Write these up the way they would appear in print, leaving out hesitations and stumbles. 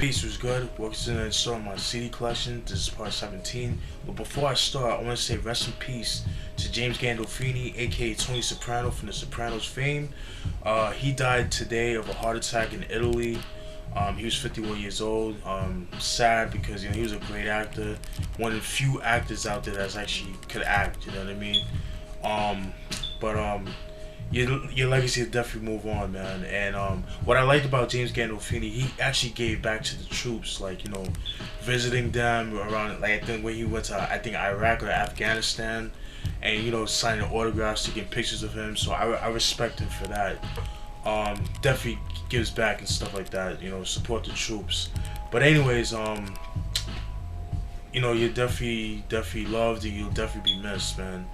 Peace was good. Welcome to the install my CD collection. This is part 17. But before I start, I want to say rest in peace to James Gandolfini, aka Tony Soprano from The Sopranos fame. He died today of a heart attack in Italy. He was 51 years old. Sad because he was a great actor. One of the few actors out there that's actually could act. You know what I mean? Your legacy will definitely move on, man. And what I liked about James Gandolfini, he actually gave back to the troops, like, visiting them around, like, I think when he went to, Iraq or Afghanistan, and, signing autographs, taking pictures of him. So I respect him for that. Definitely gives back and stuff like that, support the troops. But anyways, you're definitely loved, and you'll definitely be missed, man.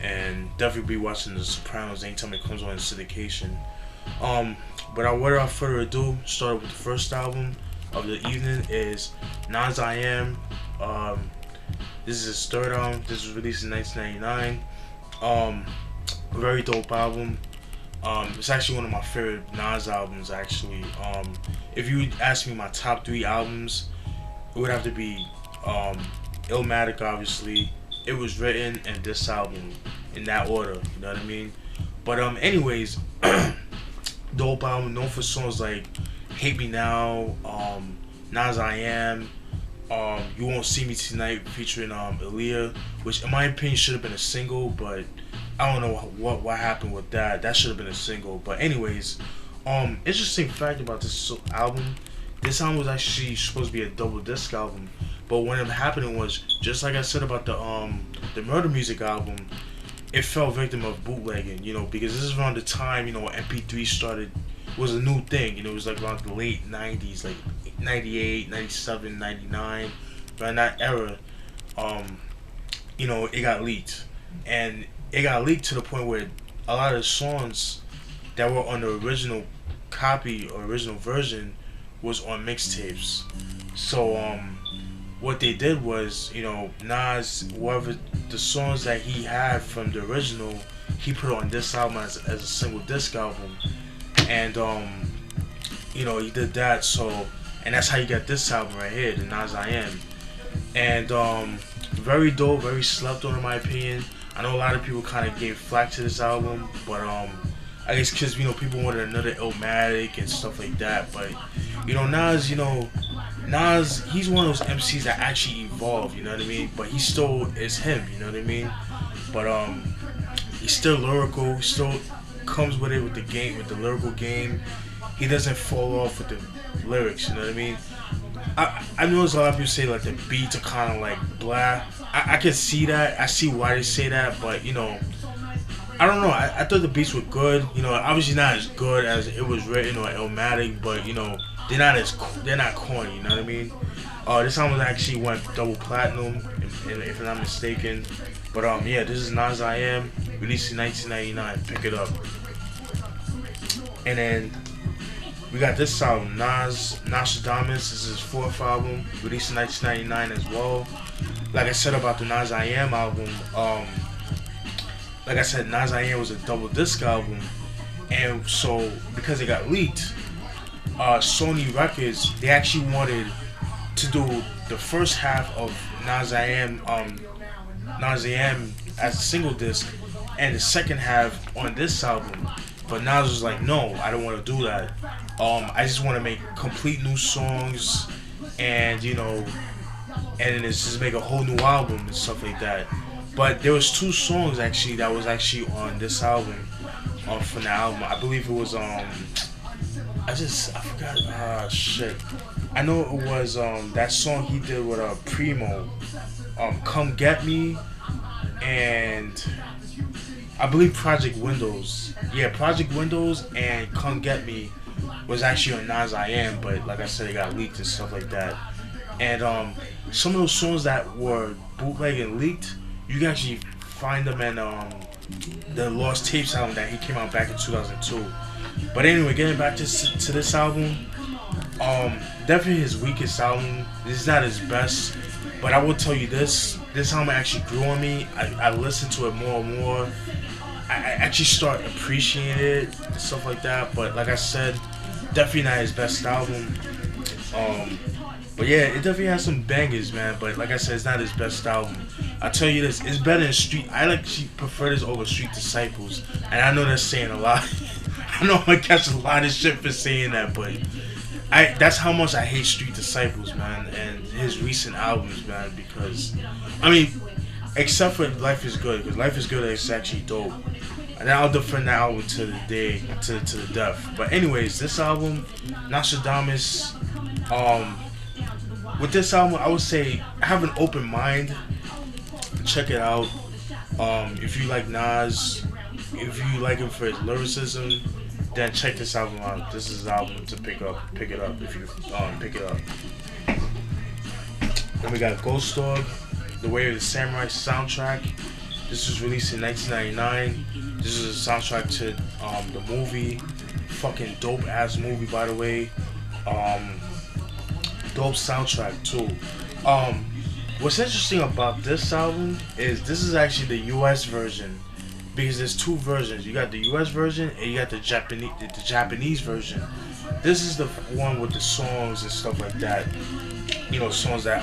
And definitely be watching The Sopranos anytime it comes on in syndication. Without further ado, start with the first album of the evening is Nas I Am. This is his third album. This was released in 1999. Very dope album. It's actually one of my favorite Nas albums, actually. If you would ask me my top 3 albums, it would have to be Illmatic, obviously, It Was Written, and this album, in that order, you know what I mean? But anyways, dope album, known for songs like Hate Me Now, Nas I Am, You Won't See Me Tonight featuring Aaliyah, which in my opinion should have been a single, but I don't know what happened with that. That should have been a single. But anyways, interesting fact about this album, this album was actually supposed to be a double disc album. But what ended up happening was, just like I said about the Murder Music album, it fell victim of bootlegging, because this is around the time, MP3 was a new thing, it was like around the late 90s, like 98, 97, 99, around that era, it got leaked. And it got leaked to the point where a lot of the songs that were on the original copy or original version was on mixtapes. So, what they did was, Nas, whatever the songs that he had from the original, he put on this album as a single disc album, and he did that. So, and that's how you got this album right here, the Nas I Am, and very dope, very slept on in my opinion. I know a lot of people kind of gave flack to this album, but I guess because people wanted another Illmatic and stuff like that, but Nas, he's one of those MCs that actually evolved, you know what I mean? But he still is him, you know what I mean? But he's still lyrical, he still comes with it with the game, with the lyrical game. He doesn't fall off with the lyrics, you know what I mean? I know there's a lot of people say like the beats are kind of like blah. I can see that, I see why they say that, but I don't know. I thought the beats were good. Obviously not as good as It Was Written or Illmatic, but they're not corny. You know what I mean? This album actually went double platinum, if I'm not mistaken. But yeah, this is Nas I Am, released in 1999. Pick it up. And then we got this album, Nastradamus. This is his 4th album, released in 1999 as well. Like I said about the Nas I Am album, like I said, Nas I Am was a double disc album, and so because it got leaked, Sony Records, they actually wanted to do the first half of Nas I Am as a single disc, and the second half on this album. But Nas was like, no, I don't want to do that. I just want to make complete new songs, and and it's just make a whole new album and stuff like that. But there was 2 songs actually that was actually on this album, from the album. I believe it was I forgot. Shit. I know it was that song he did with Primo, Come Get Me, and I believe Project Windows. Yeah, Project Windows and Come Get Me was actually on Nas I Am, but like I said, it got leaked and stuff like that. And some of those songs that were bootleg and leaked, you can actually find them in the Lost Tapes album that he came out back in 2002. But anyway, getting back to this album, definitely his weakest album. This is not his best, but I will tell you this album actually grew on me. I listened to it more and more. I actually start appreciating it and stuff like that. But like I said, definitely not his best album. But yeah, it definitely has some bangers, man. But like I said, it's not his best album. I tell you this, it's better than Street. I actually prefer this over Street Disciples, and I know that's saying a lot. I know I'm gonna catch a lot of shit for saying that, but that's how much I hate Street Disciples, man, and his recent albums, man. Because I mean, except for Life Is Good, because Life Is Good is actually dope. And I'll defend that album to the day, to the death. But anyways, this album, Nastradamus, with this album, I would say have an open mind. Check it out. If you like Nas, if you like him for his lyricism, then check this album out. This is his album to pick up. Pick it up if you pick it up. Then we got Ghost Dog, The Way of the Samurai soundtrack. This was released in 1999. This is a soundtrack to the movie. Fucking dope ass movie, by the way. Dope soundtrack too. What's interesting about this album is this is actually the US version, because there's two versions. You got the US version and you got the Japanese version. This is the one with the songs and stuff like that. You know, songs that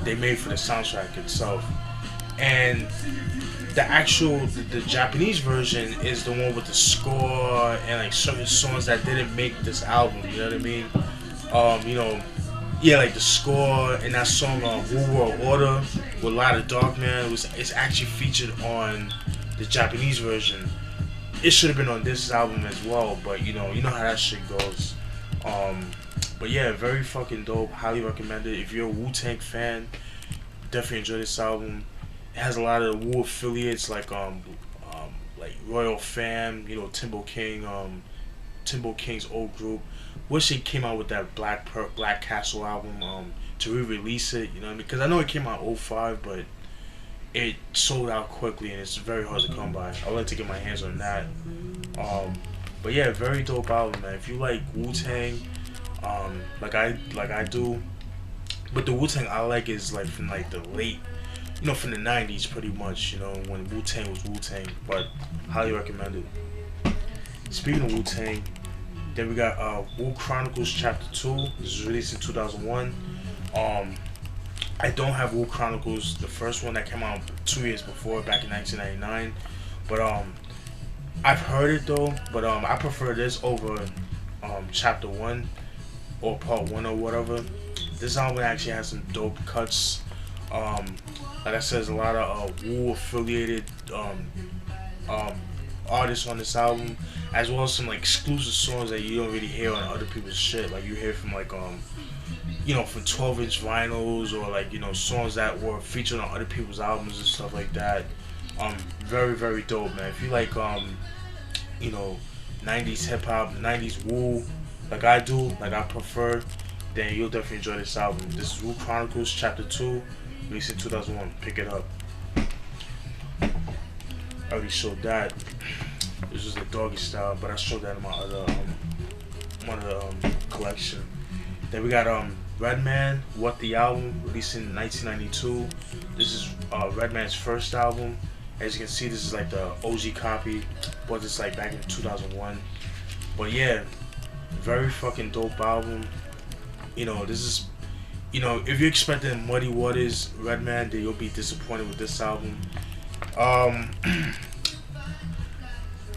they made for the soundtrack itself. And the Japanese version is the one with the score and like certain songs that didn't make this album. You know what I mean? You know, yeah, like the score and that song Wu World Order with a lot of Dark Man it's actually featured on the Japanese version. It should have been on this album as well, but you know how that shit goes. But yeah, very fucking dope. Highly recommend it. If you're a Wu-Tang fan, definitely enjoy this album. It has a lot of Wu affiliates like Royal Fam, you know, Timbo King's old group. Wish it came out with that Black Castle album to re-release it, you know what I mean? Because I know it came out 05, but it sold out quickly and it's very hard to come by. I'd like to get my hands on that. But yeah, very dope album, man. If you like Wu-Tang, like I do, but the Wu-Tang I like is like from like the late, you know, from the 90s pretty much, you know, when Wu-Tang was Wu-Tang. But highly recommended. Speaking of Wu-Tang, then we got Wu-Chronicles Chapter 2. This was released in 2001. I don't have Wu-Chronicles, the first one that came out 2 years before, back in 1999. But I've heard it though, but I prefer this over Chapter 1 or Part 1 or whatever. This album actually has some dope cuts. Like I said, there's a lot of Wu affiliated artists on this album, as well as some like exclusive songs that you don't really hear on other people's shit. Like you hear from like you know, from 12-inch vinyls, or like, you know, songs that were featured on other people's albums and stuff like that. Very, very dope, man. If you like you know, 90s hip hop, 90s Wu, like I do, like I prefer, then you'll definitely enjoy this album. This is Wu-Chronicles Chapter 2, released in 2001. Pick it up. I already showed that. This is the Doggy Style, but I showed that in my other one of the collection. Then we got Redman, What the Album, released in 1992. This is Redman's first album. As you can see, this is like the OG copy, but it's like back in 2001. But yeah, very fucking dope album. You know, this is, you know, if you're expecting Muddy Waters, Redman, then you'll be disappointed with this album.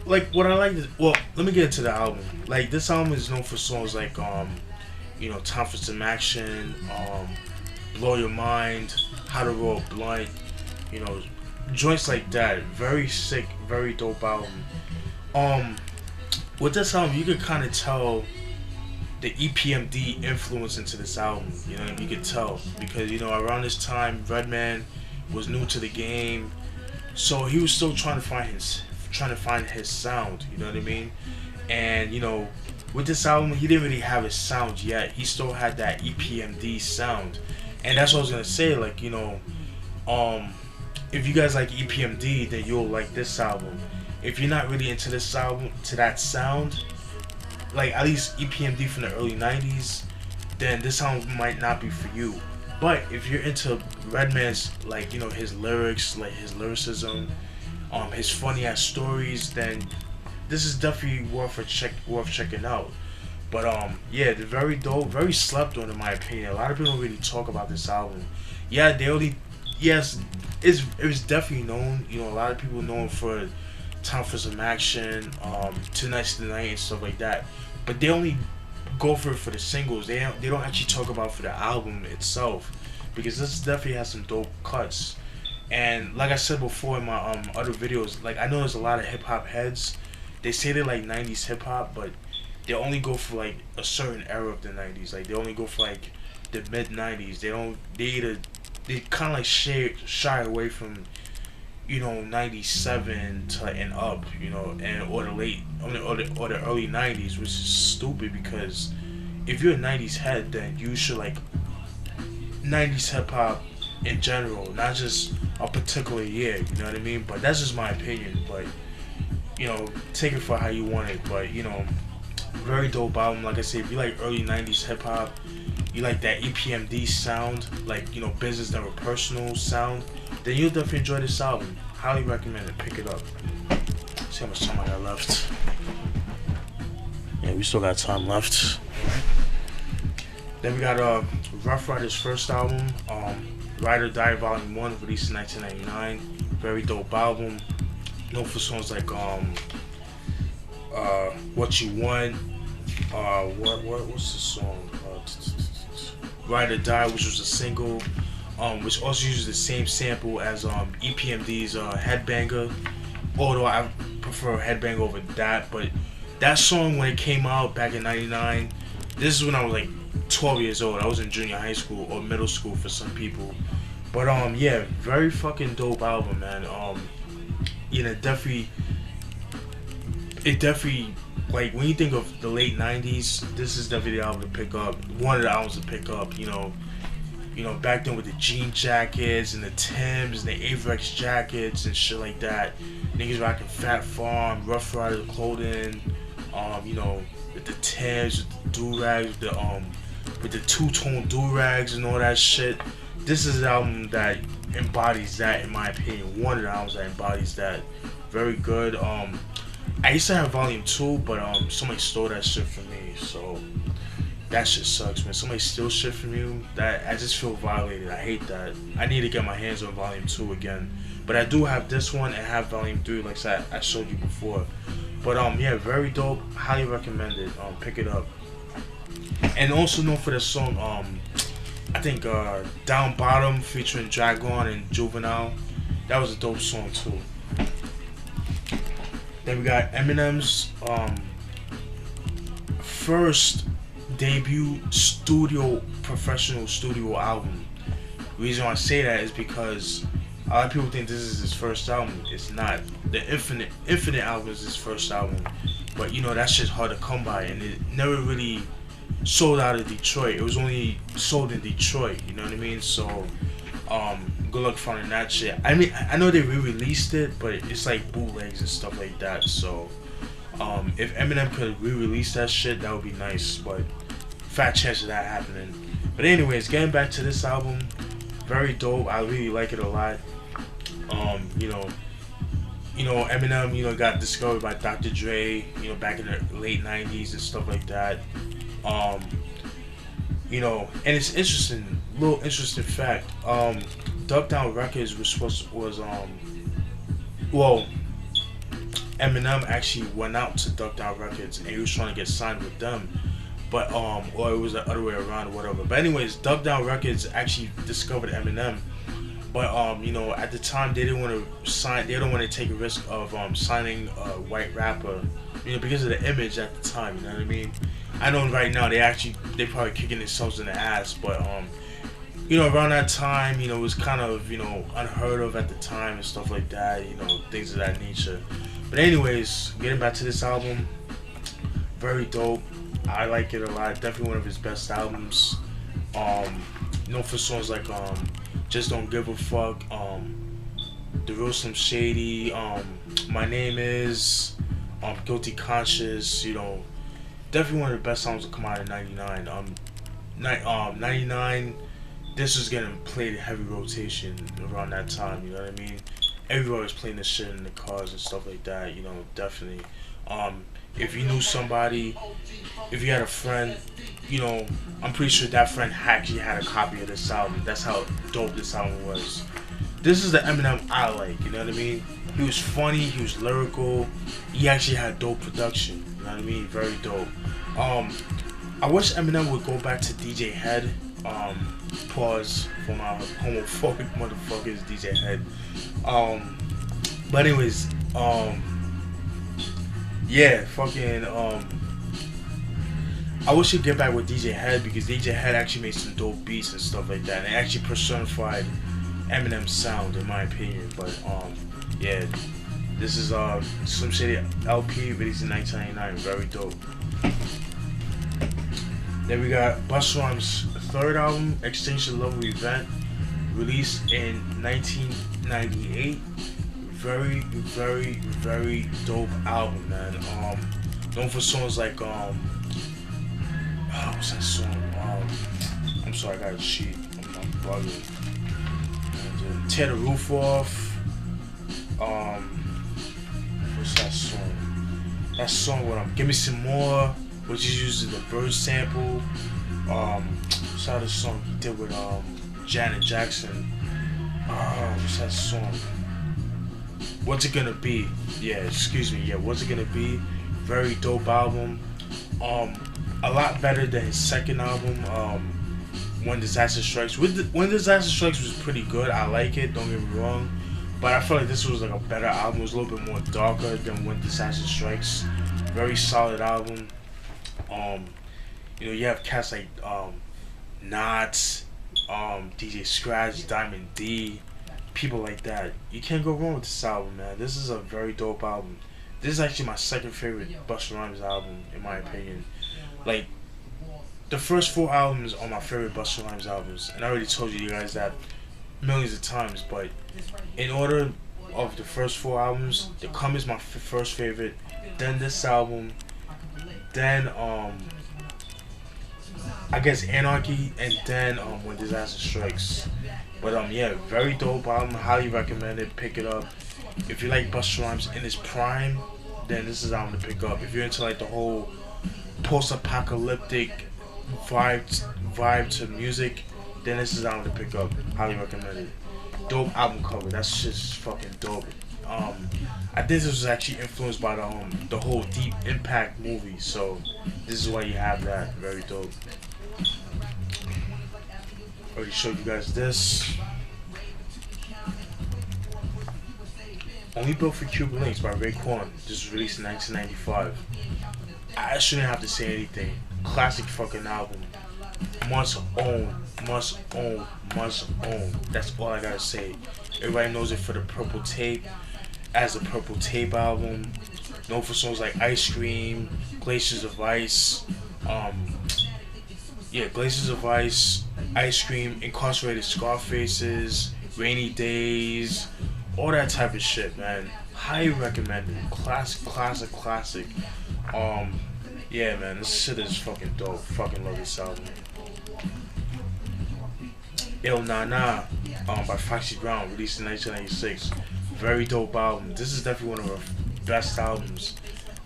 Like what I like is, well, let me get into the album. Like this album is known for songs like you know, Time for Some Action, Blow Your Mind, How to Roll a Blunt, you know, joints like that. Very sick, very dope album. With this album, you could kind of tell the EPMD influence into this album. You know, you could tell because, you know, around this time, Redman was new to the game, so he was still trying to find his sound. You know what I mean? And you know, with this album, he didn't really have his sound yet. He still had that EPMD sound, and that's what I was gonna say. Like, you know, if you guys like EPMD, then you'll like this album. If you're not really into this album, to that sound, like at least EPMD from the early 90s, then this album might not be for you. But if you're into Redman's, like, you know, his lyrics, like his lyricism, his funny ass stories, then this is definitely worth checking out. But yeah, they're very dope, very slept on in my opinion. A lot of people don't really talk about this album. Yeah, they only, yes, it was definitely known. You know, a lot of people know it for Time for Some Action, Tonight's the Night and stuff like that. But they only go for the singles. They don't actually talk about for the album itself, because this definitely has some dope cuts. And like I said before in my other videos, like I know there's a lot of hip hop heads. They say they like '90s hip hop, but they only go for like a certain era of the '90s. Like they only go for like the mid '90s. They don't. They kind of like shy away from, you know, '97 to and up, you know, and or the late or the early '90s, which is stupid because if you're a '90s head, then you should like '90s hip hop in general, not just a particular year. You know what I mean? But that's just my opinion. But you know, take it for how you want it. But you know, very dope album. Like I said, if you like early '90s hip hop, you like that EPMD sound, like, you know, business never personal sound, then you'll definitely enjoy this album. Highly recommend it. Pick it up. See how much time I got left. Yeah, we still got time left. Then we got Ruff Ryders' first album, Ride or Die Volume 1, released in 1999. Very dope album. Known for songs like What You Want, what's the song? Ride or Die, which was a single, which also uses the same sample as EPMD's Headbanger, although I prefer Headbanger over that. But that song, when it came out back in '99, this is when I was like 12 years old. I was in junior high school or middle school for some people. But yeah, very fucking dope album, man. You know, it definitely, like, when you think of the late '90s, this is definitely the album to pick up. One of the albums to pick up. You know, back then with the jean jackets and the Timbs and the Avex jackets and shit like that. Niggas rocking Fat Farm, Rough Rider clothing. You know, with the Timbs, with the do-rags, with the two-tone do-rags and all that shit. This is an album that embodies that, in my opinion. One of the albums that embodies that. Very good. I used to have Volume 2, but somebody stole that shit from me, so that shit sucks, man. Somebody steals shit from you, that I just feel violated. I hate that. I need to get my hands on Volume 2 again. But I do have this one and have Volume 3, like I showed you before. But yeah, very dope. Highly recommend it. Pick it up. And also known for the song, I think Down Bottom featuring Dragon and Juvenile. That was a dope song too. Then we got Eminem's first debut professional studio album. The reason why I say that is because a lot of people think this is his first album. It's not. The Infinite album is his first album, but you know that shit's hard to come by, and it never really sold out of Detroit. It was only sold in Detroit. You know what I mean? So good luck finding that shit. I mean, I know they re-released it, but it's like bootlegs and stuff like that. So if Eminem could re-release that shit, that would be nice. But fat chance of that happening. But anyways, getting back to this album, very dope. I really like it a lot. You know, Eminem, you know, got discovered by Dr. Dre, you know, back in the late '90s and stuff like that. You know, and it's interesting, little interesting fact. Duck Down Records well, Eminem actually went out to Duck Down Records and he was trying to get signed with them, but or it was the other way around or whatever. But anyways, Duck Down Records actually discovered Eminem, but you know, at the time they didn't want to sign. They don't want to take a risk of signing a white rapper, you know, because of the image at the time. You know what I mean? I know right now they probably kicking themselves in the ass, but you know, around that time, you know, it was kind of, you know, unheard of at the time and stuff like that, you know, things of that nature. But anyways, getting back to this album, very dope. I like it a lot. Definitely one of his best albums. Known for songs like Just Don't Give a Fuck, The Real Slim Shady, My Name Is, Guilty Conscious, you know, definitely one of the best songs to come out in '99. 99, this was getting played in heavy rotation around that time, you know what I mean? Everybody was playing this shit in the cars and stuff like that, you know, definitely. if you knew somebody, if you had a friend, you know, I'm pretty sure that friend actually had a copy of this album. That's how dope this album was. This is the Eminem I like, you know what I mean? He was funny, he was lyrical, he actually had dope production, you know what I mean? Very dope. I wish Eminem would go back to DJ Head. Pause for my homophobic motherfuckers, DJ Head. But anyways, yeah, fucking, I wish he'd get back with DJ Head because DJ Head actually made some dope beats and stuff like that, and it actually personified Eminem's sound, in my opinion. But yeah, this is Slim Shady LP, released in 1999, very dope. Then we got Busta Rhymes' third album, Extinction Level Event, released in 1998. Very, very, very dope album, man. Known for songs like what's that song? I'm sorry, I got a sheet. I'm bugging. And, Tear the Roof Off. What's that song? That song with Give Me Some More, which is using the Bird sample. What's that other song he did with Janet Jackson? What's that song? What's It Gonna Be? Yeah, excuse me. Yeah, What's It Gonna Be? Very dope album. A lot better than his second album, When Disaster Strikes. When Disaster Strikes was pretty good. I like it, don't get me wrong. But I feel like this was like a better album. It was a little bit more darker than When Disaster Strikes. Very solid album. You know, you have cats like Nas, DJ Scratch, Diamond D, people like that. You can't go wrong with this album, man. This is a very dope album. This is actually my second favorite Busta Rhymes album, in my opinion. Like, the first 4 albums are my favorite Busta Rhymes albums, and I already told you guys that millions of times. But in order of the first 4 albums, The Come is my first favorite, then this album, then I guess Anarchy, and then When Disaster Strikes. But yeah, very dope album. Highly recommend it. Pick it up. If you like Busta Rhymes in his prime, then this is the album to pick up. If you're into like the whole post-apocalyptic vibe to music, then this is the album to pick up. Highly recommend it. Dope album cover. That's just fucking dope. I think this was actually influenced by the whole Deep Impact movie, so this is why you have that. Very dope. Already showed you guys this. Only Built for Cuban Links by Raekwon. This was released in 1995. I shouldn't have to say anything. Classic fucking album. Must own, must own, must own. That's all I gotta say. Everybody knows it for the Purple Tape, as a Purple Tape album. Known for songs like Ice Cream, Glaciers of Ice, Glaciers of Ice, Ice Cream, Incarcerated Scarfaces, Rainy Days, all that type of shit, man. Highly recommended. Classic, classic, classic. Yeah, man, this shit is fucking dope. Fucking love this album. Il Na Na, by Foxy Brown, released in 1996. Very dope album. This is definitely one of her best albums.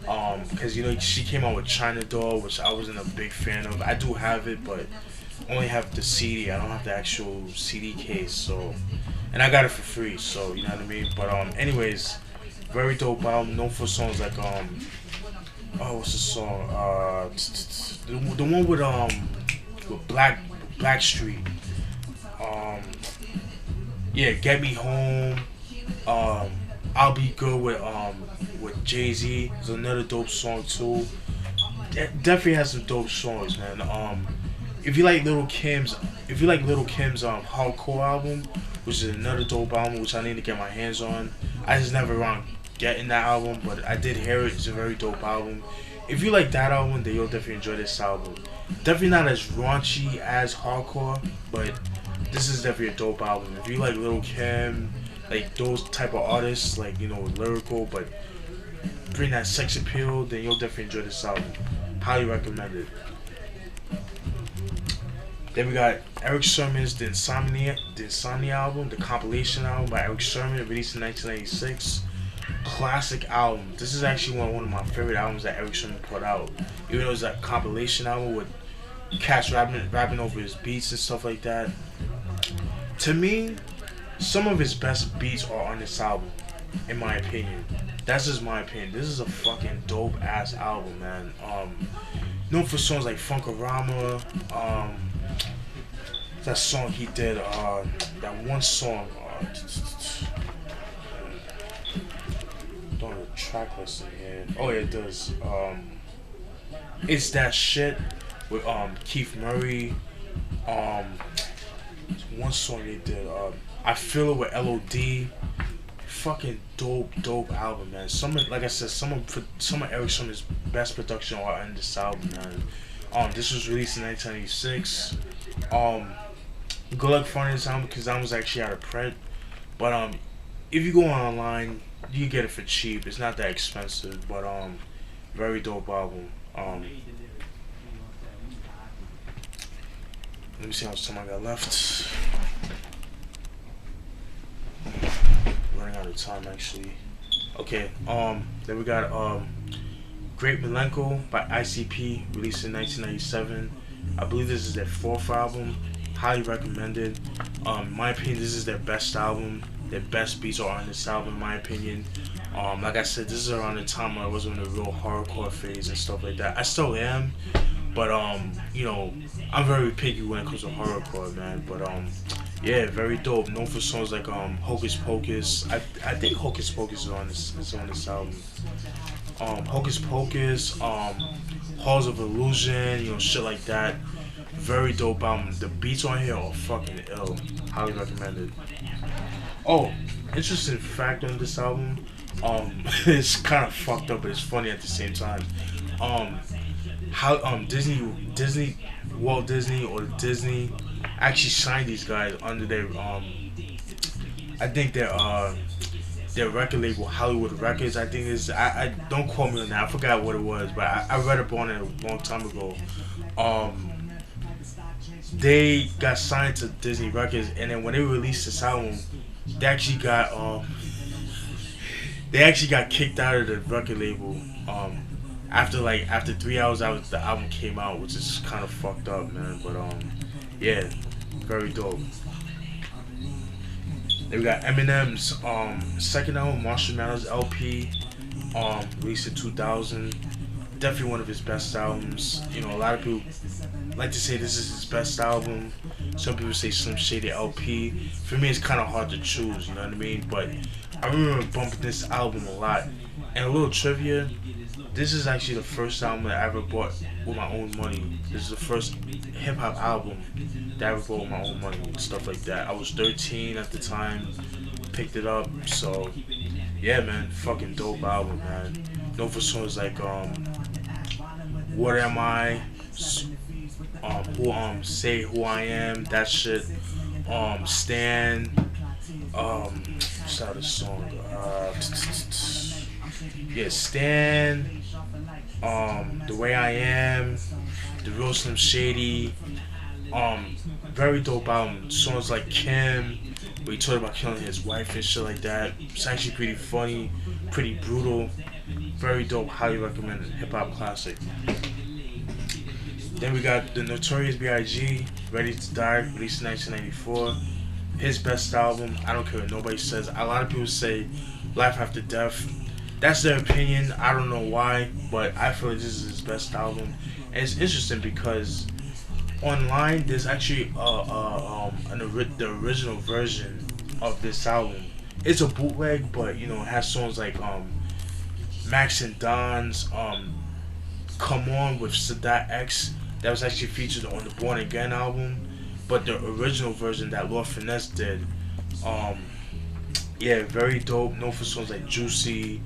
Because, you know, she came out with China Doll, which I wasn't a big fan of. I do have it, but only have the CD. I don't have the actual CD case, so. And I got it for free, so, you know what I mean? But, anyways, very dope album. Known for songs like, what's the song? The one with Blackstreet. Yeah, Get Me Home. I'll Be Good with Jay-Z. There's another dope song too. Definitely has some dope songs, man. If you like Little Kim's hardcore album, which is another dope album, which I need to get my hands on. I just never around getting that album, but I did hear it. It's a very dope album. If you like that album, then you'll definitely enjoy this album. Definitely not as raunchy as hardcore, but this is definitely a dope album. If you like Lil' Kim, like those type of artists, like, you know, lyrical, but bring that sex appeal, then you'll definitely enjoy this album. Highly recommend it. Then we got Erick Sermon's The Insomnia album, the compilation album by Erick Sermon, released in 1996. Classic album. This is actually one of my favorite albums that Erick put out. Even though it's a compilation album with cats rapping over his beats and stuff like that. To me, some of his best beats are on this album, in my opinion. That's just my opinion. This is a fucking dope ass album, man. Known for songs like Funkorama, that song he did, that one song, don't have a track list in here. Oh yeah, it does. It's That Shit with Keith Murray. One song they did, I Feel It with LOD. Fucking dope album, man. Like I said, some of Erick's best production are on this album, man. This was released in 1996. Good luck finding this album because that was actually out of print. But if you go online, you get it for cheap. It's not that expensive, but very dope album. Let me see how much time I got left. Running out of time actually. Okay, then we got Great Milenko by ICP, released in 1997. I believe this is their fourth album. Highly recommended. In my opinion, this is their best album. Their best beats are on this album, in my opinion. Like I said, this is around the time when I was in a real hardcore phase and stuff like that. I still am, but you know, I'm very picky when it comes to horrorcore, man. But yeah, very dope. Known for songs like Hocus Pocus. I think Hocus Pocus is on this album. Hocus Pocus, Halls of Illusion, you know, shit like that. Very dope album. The beats on here are fucking ill. Highly recommended. Oh, interesting fact on this album. It's kind of fucked up, but it's funny at the same time. How Walt Disney or Disney actually signed these guys under their I think their record label, Hollywood Records. I think is I don't quote me on that. I forgot what it was, but I read up on it a long time ago. They got signed to Disney Records, and then when they released this album, they actually got kicked out of the record label. After 3 hours out, the album came out, which is kind of fucked up, man. But yeah, very dope. Then we got Eminem's second album, Marshall Mathers LP, released in 2000. Definitely one of his best albums. You know, a lot of people like to say this is his best album. Some people say Slim Shady LP. For me, it's kind of hard to choose, you know what I mean? But I remember bumping this album a lot. And a little trivia, this is actually the first album that I ever bought with my own money. This is the first hip-hop album that I ever bought with my own money and stuff like that. I was 13 at the time, picked it up, so yeah, man, fucking dope album, man. Known for songs like What Am I, Say Who I Am, that shit, Stan, what's that other song? Yeah, Stan, The Way I Am, The Real Slim Shady, very dope album. Songs like Kim, where he talked about killing his wife and shit like that. It's actually pretty funny, pretty brutal, very dope, highly recommended, hip hop classic. Then we got the Notorious B.I.G, Ready to Die, released in 1994. His best album. I don't care what nobody says. A lot of people say Life After Death. That's their opinion. I don't know why, but I feel like this is his best album. And it's interesting because online there's actually the original version of this album. It's a bootleg, but you know, it has songs like Max and Don's Come On with Sadat X that was actually featured on the Born Again album. But the original version that Lord Finesse did, yeah, very dope. Known for songs like Juicy,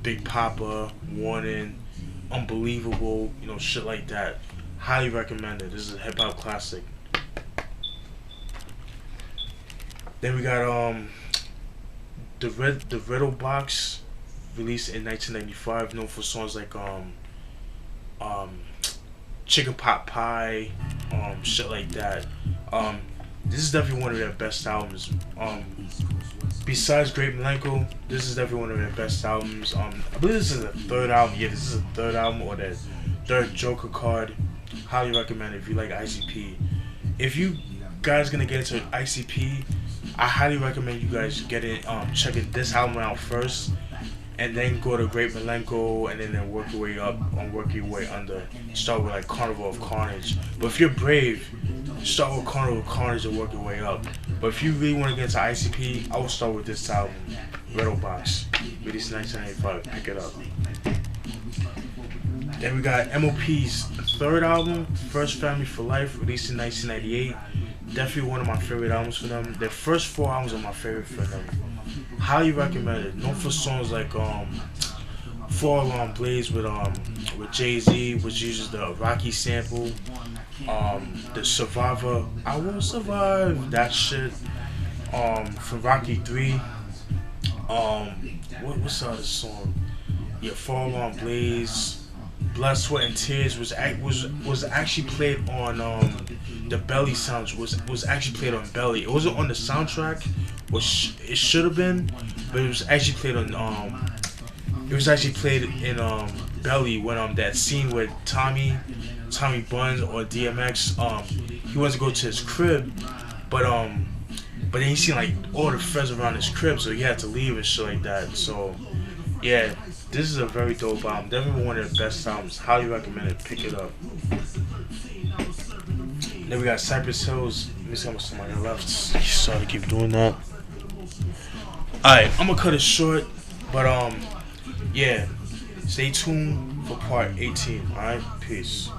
Big Papa, Warning, Unbelievable, you know, shit like that. Highly recommended. This is a hip hop classic. Then we got the Riddle Box, released in 1995. Known for songs like Chicken Pot Pie, shit like that. This is definitely one of their best albums. Besides Great Milenko, this is definitely one of their best albums. I believe this is the third album. Yeah, this is the third album or the third Joker card. Highly recommend it if you like ICP. If you guys gonna get into ICP, I highly recommend you guys checking this album out first, and then go to Great Milenko, and then work your way up, work your way under. Start with like Carnival of Carnage. But if you're brave, start with Carnival of Carnage and work your way up. But if you really want to get into ICP, I will start with this album, Riddle Box, released in 1995. Pick it up. Then we got M.O.P's third album, First Family for Life, released in 1998. Definitely one of my favorite albums for them. Their first 4 albums are my favorite for them. Highly recommended. Known for songs like Four Alarm Blaze with Jay-Z, which uses the Rocky sample. The Survivor, I Will Survive, that shit. From Rocky 3. What's the other song? Yeah, Four Alarm Blaze. Blood, Sweat, and Tears was actually played on the Belly sounds was actually played on Belly. It wasn't on the soundtrack, which it should have been, but it was actually played on it was actually played in Belly when that scene with Tommy Buns or DMX, he wants to go to his crib, but then he seen like all the friends around his crib, so he had to leave and shit like that. So yeah, this is a very dope album. Definitely one of the best albums. Highly recommend it. Pick it up. Then we got Cypress Hills. Let me see how much somebody left. Sorry to keep doing that. Alright, I'm gonna cut it short, but yeah, stay tuned for part 18. Alright, peace.